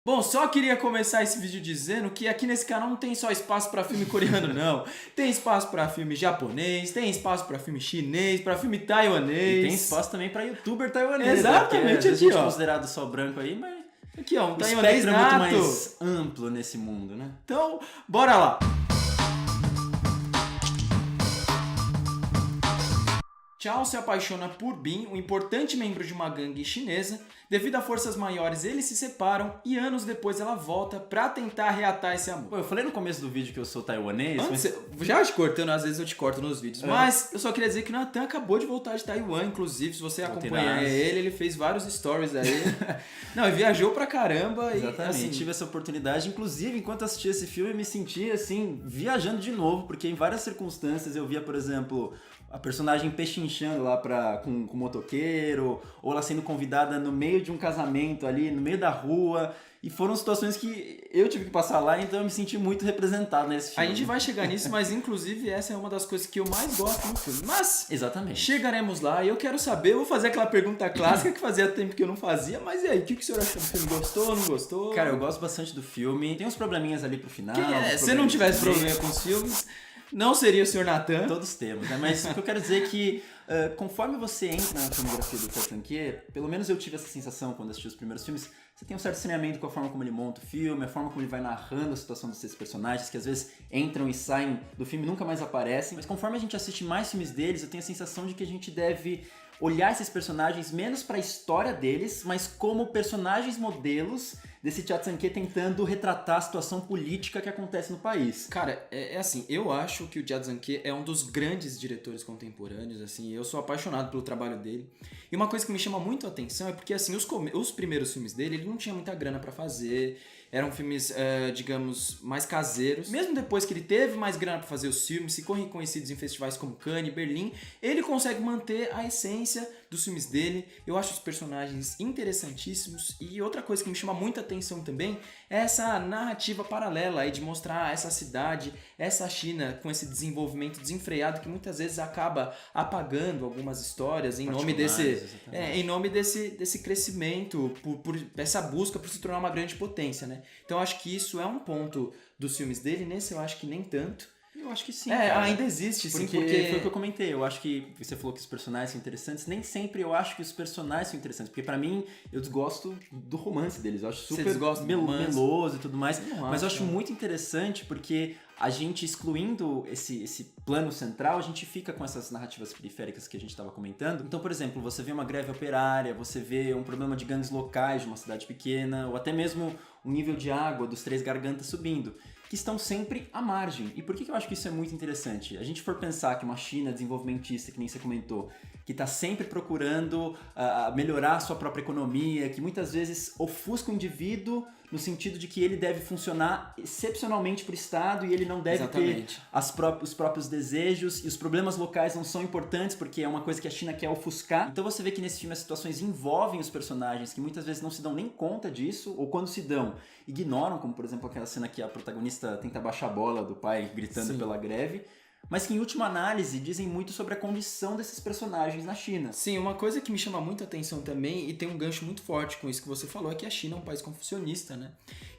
Bom, só queria começar esse vídeo dizendo que aqui nesse canal não tem só espaço para filme coreano, não. Tem espaço para filme japonês, tem espaço para filme chinês, para filme taiwanês. E tem espaço também para youtuber taiwanês. Exatamente, né? A gente aqui, ó. considerado só branco aí, mas Aqui, ó, um o taiwanês espectro é muito nato. mais amplo nesse mundo, né? Então, bora lá. Chao se apaixona por Bin, um importante membro de uma gangue chinesa. Devido a forças maiores, eles se separam e anos depois ela volta pra tentar reatar esse amor. Pô, eu falei no começo do vídeo que eu sou taiwanês, Antes, já te cortando, às vezes eu te corto nos vídeos, mas eu só queria dizer que o Nathan acabou de voltar de Taiwan, inclusive, se você acompanhar ele fez vários stories aí. Não, e viajou pra caramba. Exatamente, e assim, tive essa oportunidade, inclusive enquanto assistia esse filme eu me sentia assim, viajando de novo, porque em várias circunstâncias eu via, por exemplo, a personagem pechinchando lá com o motoqueiro, ou ela sendo convidada no meio de um casamento ali, no meio da rua, e foram situações que eu tive que passar lá, então eu me senti muito representado nesse filme. a gente vai chegar nisso, mas inclusive essa é uma das coisas que eu mais gosto no filme. Mas Exatamente. chegaremos lá e eu quero saber, eu vou fazer aquela pergunta clássica que fazia tempo que eu não fazia, mas e aí, o que o senhor achou do filme? Gostou, não gostou? Cara, eu gosto bastante do filme, tem uns probleminhas ali pro final. Se não tivesse problema com os filmes, não seria o senhor Nathan. Todos temos, né? Mas o que eu quero dizer é que conforme você entra na filmografia do Ted Sankey, pelo menos eu tive essa sensação quando assisti os primeiros filmes, você tem um certo saneamento com a forma como ele monta o filme, a forma como ele vai narrando a situação desses personagens, que às vezes entram e saem do filme e nunca mais aparecem. Mas conforme a gente assiste mais filmes deles, eu tenho a sensação de que a gente deve olhar esses personagens menos para a história deles, mas como personagens modelos desse Ted Sankey tentando retratar a situação política que acontece no país. Cara, é assim, eu acho que o Ted Sankey é um dos grandes diretores contemporâneos, assim, eu sou apaixonado pelo trabalho dele. E uma coisa que me chama muito a atenção é porque, assim, os primeiros filmes dele, ele não tinha muita grana pra fazer, eram filmes, digamos, mais caseiros. Mesmo depois que ele teve mais grana pra fazer os filmes, ficou reconhecidos em festivais como Cannes, Berlim, ele consegue manter a essência dos filmes dele. Eu acho os personagens interessantíssimos. E outra coisa que me chama muita atenção também é essa narrativa paralela aí de mostrar essa cidade, essa China com esse desenvolvimento desenfreado que muitas vezes acaba apagando algumas histórias em nome desse crescimento, por essa busca por se tornar uma grande potência, né? Então eu acho que isso é um ponto dos filmes dele, nesse eu acho que nem tanto. Eu acho que sim, cara. Ainda existe, sim, porque foi o que eu comentei. Eu acho que você falou que os personagens são interessantes. Nem sempre eu acho que os personagens são interessantes. Porque pra mim, eu desgosto do romance deles. Eu acho super meloso e tudo mais. Mas eu acho muito interessante porque a gente excluindo esse plano central, a gente fica com essas narrativas periféricas que a gente estava comentando. Então, por exemplo, você vê uma greve operária, você vê um problema de gangues locais de uma cidade pequena, ou até mesmo o nível de água dos Três Gargantas subindo, que estão sempre à margem. E por que eu acho que isso é muito interessante? A gente for pensar que uma China desenvolvimentista, que nem você comentou, que está sempre procurando melhorar a sua própria economia, que muitas vezes ofusca o indivíduo no sentido de que ele deve funcionar excepcionalmente para o Estado e ele não deve ter os próprios desejos, e os problemas locais não são importantes porque é uma coisa que a China quer ofuscar. Então você vê que nesse filme as situações envolvem os personagens que muitas vezes não se dão nem conta disso, ou quando se dão, ignoram, como por exemplo aquela cena que a protagonista tenta baixar a bola do pai gritando pela greve, mas que em última análise dizem muito sobre a condição desses personagens na China. Sim, uma coisa que me chama muito a atenção também, e tem um gancho muito forte com isso que você falou, é que a China é um país confucionista, né?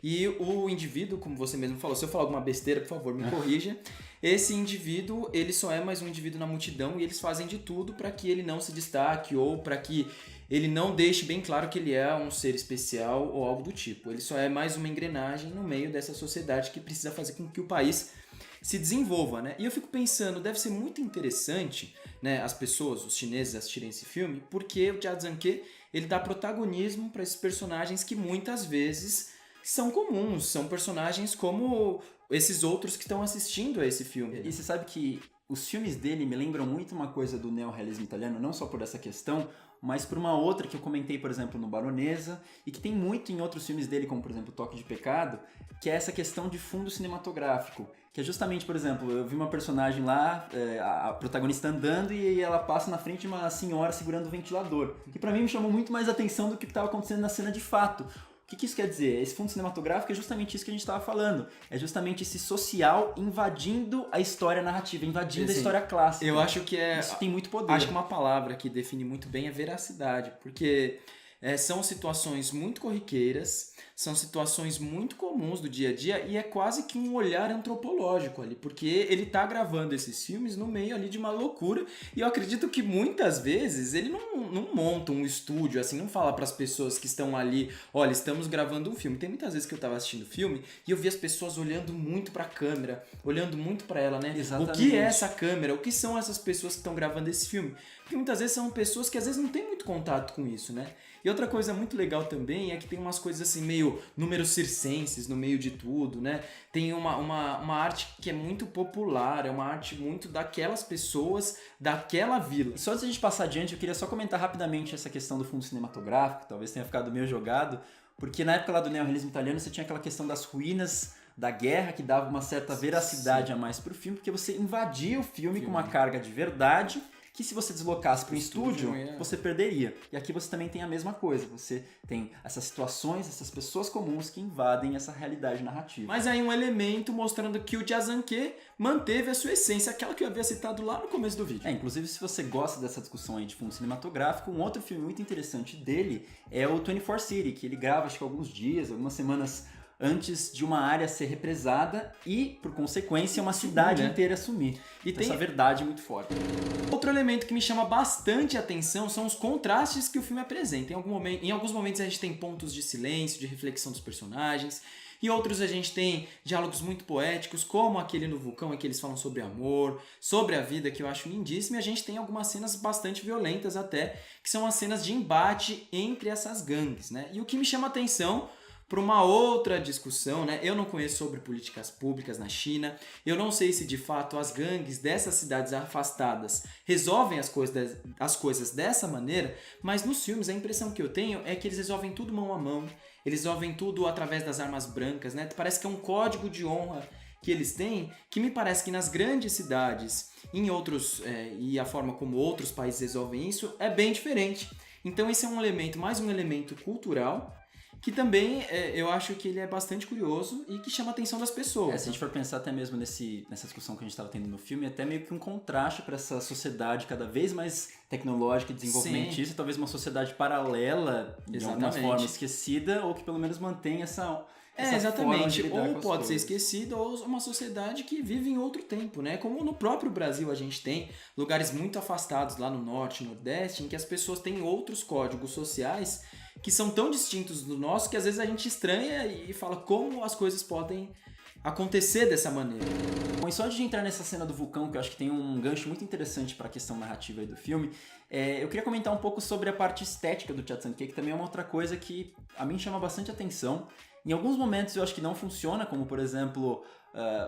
E o indivíduo, como você mesmo falou, se eu falar alguma besteira, por favor, me corrija. Esse indivíduo, ele só é mais um indivíduo na multidão e eles fazem de tudo para que ele não se destaque ou para que ele não deixe bem claro que ele é um ser especial ou algo do tipo. Ele só é mais uma engrenagem no meio dessa sociedade que precisa fazer com que o país se desenvolva, né? E eu fico pensando, deve ser muito interessante, né, as pessoas, os chineses assistirem esse filme, porque o Ted Sankey, ele dá protagonismo para esses personagens que muitas vezes são comuns, são personagens como esses outros que estão assistindo a esse filme. E você sabe que os filmes dele me lembram muito uma coisa do neorrealismo italiano, não só por essa questão, mas por uma outra que eu comentei, por exemplo, no Baronesa, e que tem muito em outros filmes dele, como por exemplo Toque de Pecado, que é essa questão de fundo cinematográfico, que é justamente, por exemplo, eu vi uma personagem lá, a protagonista andando, e ela passa na frente de uma senhora segurando o ventilador, que pra mim me chamou muito mais atenção do que estava acontecendo na cena de fato. O que isso quer dizer? Esse fundo cinematográfico é justamente isso que a gente estava falando. É justamente esse social invadindo a história narrativa, invadindo a história clássica. Eu acho que isso tem muito poder. Acho que uma palavra que define muito bem é veracidade, porque São situações muito corriqueiras, são situações muito comuns do dia a dia e é quase que um olhar antropológico ali, porque ele tá gravando esses filmes no meio ali de uma loucura e eu acredito que muitas vezes ele não monta um estúdio, assim, não fala para as pessoas que estão ali, olha, estamos gravando um filme. Tem muitas vezes que eu tava assistindo filme e eu vi as pessoas olhando muito pra câmera, olhando muito pra ela, né? Exatamente. O que é essa câmera? O que são essas pessoas que estão gravando esse filme? Porque muitas vezes são pessoas que às vezes não têm muito contato com isso, né? E outra coisa muito legal também é que tem umas coisas assim meio números circenses no meio de tudo, né? Tem uma arte que é muito popular, é uma arte muito daquelas pessoas, daquela vila. E só antes de a gente passar adiante, eu queria só comentar rapidamente essa questão do fundo cinematográfico, talvez tenha ficado meio jogado, porque na época lá do neorrealismo italiano você tinha aquela questão das ruínas da guerra que dava uma certa veracidade a mais pro filme, porque você invadia o filme com uma carga de verdade que se você deslocasse para um estúdio, você perderia. E aqui você também tem a mesma coisa. Você tem essas situações, essas pessoas comuns que invadem essa realidade narrativa. Mas aí um elemento mostrando que o Jazanke manteve a sua essência, aquela que eu havia citado lá no começo do vídeo. Inclusive, se você gosta dessa discussão aí de fundo cinematográfico, um outro filme muito interessante dele é o 24 City, que ele grava acho que alguns dias, algumas semanas antes de uma área ser represada e, por consequência, uma cidade inteira sumir. E tem essa verdade muito forte. Outro elemento que me chama bastante atenção são os contrastes que o filme apresenta. Em alguns momentos a gente tem pontos de silêncio, de reflexão dos personagens. Em outros a gente tem diálogos muito poéticos, como aquele no vulcão em que eles falam sobre amor, sobre a vida, que eu acho lindíssimo. E a gente tem algumas cenas bastante violentas até, que são as cenas de embate entre essas gangues, né? E o que me chama atenção para uma outra discussão, né? Eu não conheço sobre políticas públicas na China, eu não sei se de fato as gangues dessas cidades afastadas resolvem as coisas dessa maneira, mas nos filmes a impressão que eu tenho é que eles resolvem tudo mão a mão, eles resolvem tudo através das armas brancas, né? Parece que é um código de honra que eles têm, que me parece que nas grandes cidades, em outros, e a forma como outros países resolvem isso, é bem diferente. Então esse é um elemento, mais um elemento cultural, que também eu acho que ele é bastante curioso e que chama a atenção das pessoas. Se a gente for pensar até mesmo nessa discussão que a gente estava tendo no filme, é até meio que um contraste para essa sociedade cada vez mais tecnológica e desenvolvimentista, talvez uma sociedade paralela, de alguma forma esquecida, ou que pelo menos mantém essa exatamente. Ou pode ser esquecida, ou uma sociedade que vive em outro tempo, né? Como no próprio Brasil a gente tem lugares muito afastados lá no norte e nordeste, em que as pessoas têm outros códigos sociais que são tão distintos do nosso que às vezes a gente estranha e fala como as coisas podem acontecer dessa maneira. Bom, e só antes de entrar nessa cena do vulcão, que eu acho que tem um gancho muito interessante para a questão narrativa aí do filme, eu queria comentar um pouco sobre a parte estética do Jazanke, que também é uma outra coisa que a mim chama bastante atenção. Em alguns momentos eu acho que não funciona, como por exemplo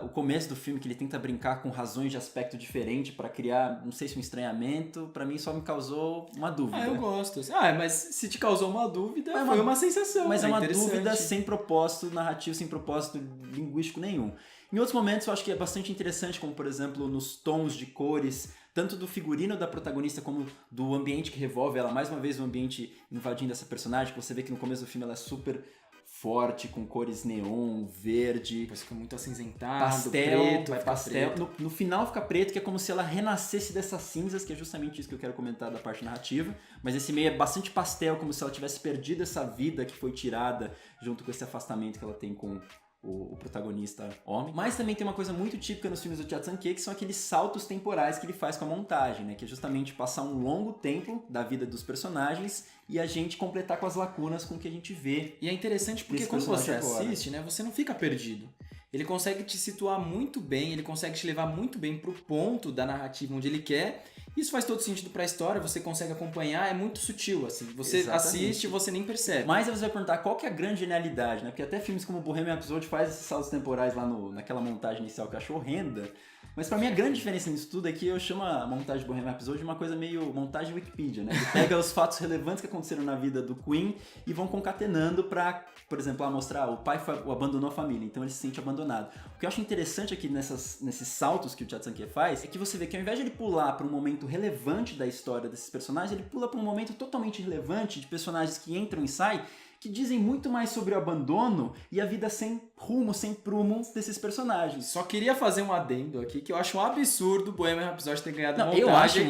o começo do filme, que ele tenta brincar com razões de aspecto diferente para criar, não sei se um estranhamento, para mim só me causou uma dúvida. Eu gosto. Mas se te causou uma dúvida, foi uma sensação. Mas é uma dúvida sem propósito narrativo, sem propósito linguístico nenhum. Em outros momentos eu acho que é bastante interessante, como por exemplo nos tons de cores, tanto do figurino da protagonista como do ambiente que revolve ela. Mais uma vez o ambiente invadindo essa personagem, que você vê que no começo do filme ela é super forte, com cores neon, verde. Depois fica muito acinzentado, pastel, preto, pastel. No final fica preto, que é como se ela renascesse dessas cinzas, que é justamente isso que eu quero comentar da parte narrativa. Mas esse meio é bastante pastel, como se ela tivesse perdido essa vida que foi tirada junto com esse afastamento que ela tem com o protagonista homem. Mas também tem uma coisa muito típica nos filmes do Jazanke, que são aqueles saltos temporais que ele faz com a montagem, né? Que é justamente passar um longo tempo da vida dos personagens e a gente completar com as lacunas com o que a gente vê. E é interessante porque quando você assiste, né, você não fica perdido. Ele consegue te situar muito bem, ele consegue te levar muito bem pro ponto da narrativa onde ele quer. Isso faz todo sentido pra história, você consegue acompanhar, é muito sutil, assim. Você assiste e você nem percebe. Mas você vai perguntar qual que é a grande genialidade, né? Porque até filmes como Bohemian Rhapsody faz esses saltos temporais lá naquela montagem inicial que eu acho horrenda. Mas pra mim a grande diferença nisso tudo é que eu chamo a montagem de Bohemian Rhapsody de uma coisa meio montagem Wikipedia, né? Ele pega os fatos relevantes que aconteceram na vida do Queen e vão concatenando pra, por exemplo, mostrar o pai abandonou a família, então ele se sente abandonado. O que eu acho interessante aqui nesses saltos que o Jazanke faz é que você vê que ao invés de ele pular pra um momento relevante da história desses personagens, ele pula pra um momento totalmente irrelevante de personagens que entram e saem, que dizem muito mais sobre o abandono e a vida sem rumo, sem prumo desses personagens. Só queria fazer um adendo aqui, que eu acho um absurdo o Bohemian Rhapsody ter ganhado montagem. Eu acho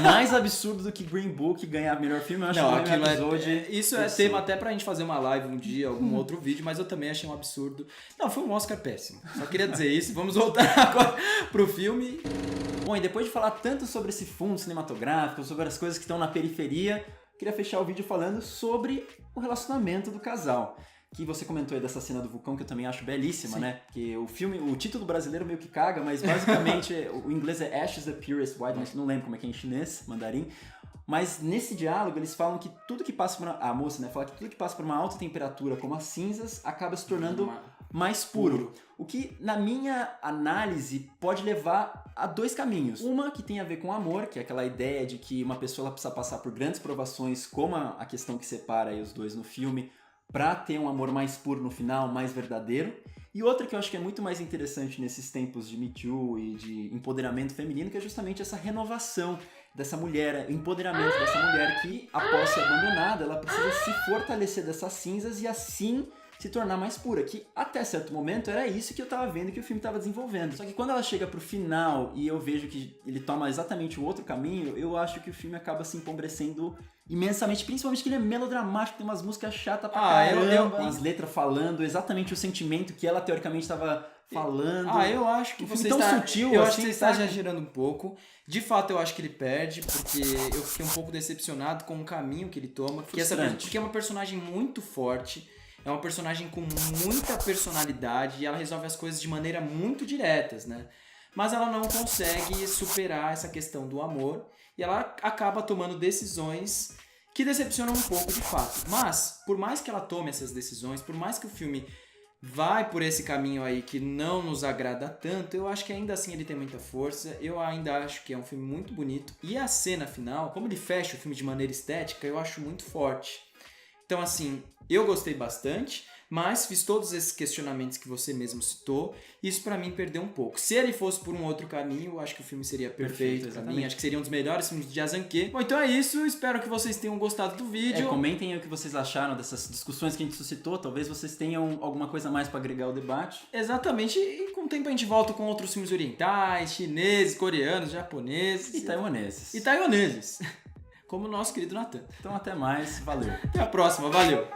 mais absurdo do que Green Book ganhar melhor filme. Eu acho não, que Bohemian Rhapsody... Isso é tema até pra gente fazer uma live um dia, algum outro vídeo, mas eu também achei um absurdo. Não, foi um Oscar péssimo. Só queria dizer isso. Vamos voltar agora pro filme. Bom, e depois de falar tanto sobre esse fundo cinematográfico, sobre as coisas que estão na periferia, queria fechar o vídeo falando sobre o relacionamento do casal. Que você comentou aí dessa cena do vulcão, que eu também acho belíssima, sim, né? Que o filme, o título brasileiro meio que caga, mas basicamente o inglês é Ashes the Purest White, mas não lembro como é que é em chinês, mandarim. Mas nesse diálogo eles falam que tudo que passa por a moça, né, fala que tudo que passa por uma alta temperatura, como as cinzas, acaba se tornando mais puro. O que, na minha análise, pode levar a dois caminhos. Uma que tem a ver com amor, que é aquela ideia de que uma pessoa ela precisa passar por grandes provações, como a questão que separa aí os dois no filme, pra ter um amor mais puro no final, mais verdadeiro. E outra que eu acho que é muito mais interessante nesses tempos de Me Too e de empoderamento feminino, que é justamente essa renovação dessa mulher, o empoderamento dessa mulher que, após ser abandonada, ela precisa se fortalecer dessas cinzas e assim se tornar mais pura, que até certo momento era isso que eu tava vendo que o filme tava desenvolvendo. Só que quando ela chega pro final e eu vejo que ele toma exatamente o outro caminho, eu acho que o filme acaba se empobrecendo imensamente, principalmente que ele é melodramático, tem umas músicas chatas pra caramba, as letras falando exatamente o sentimento que ela teoricamente estava falando. Eu acho que você tão está sutil, eu assim, acho que você está exagerando um pouco. De fato, eu acho que ele perde, porque eu fiquei um pouco decepcionado com o caminho que ele toma, porque é uma personagem muito forte. É uma personagem com muita personalidade e ela resolve as coisas de maneira muito diretas, né? Mas ela não consegue superar essa questão do amor e ela acaba tomando decisões que decepcionam um pouco de fato. Mas, por mais que ela tome essas decisões, por mais que o filme vai por esse caminho aí que não nos agrada tanto, eu acho que ainda assim ele tem muita força, eu ainda acho que é um filme muito bonito. E a cena final, como ele fecha o filme de maneira estética, eu acho muito forte. Então, assim, eu gostei bastante, mas fiz todos esses questionamentos que você mesmo citou. Isso pra mim perdeu um pouco. Se ele fosse por um outro caminho, eu acho que o filme seria perfeito pra mim. Acho que seria um dos melhores filmes de Jazanke. Bom, então é isso. Espero que vocês tenham gostado do vídeo. Comentem aí o que vocês acharam dessas discussões que a gente suscitou. Talvez vocês tenham alguma coisa mais pra agregar ao debate. Exatamente. E com o tempo a gente volta com outros filmes orientais, chineses, coreanos, japoneses. E taiwaneses. E taiwaneses. Como o nosso querido Nathan. Então até mais. Valeu. Até a próxima. Valeu.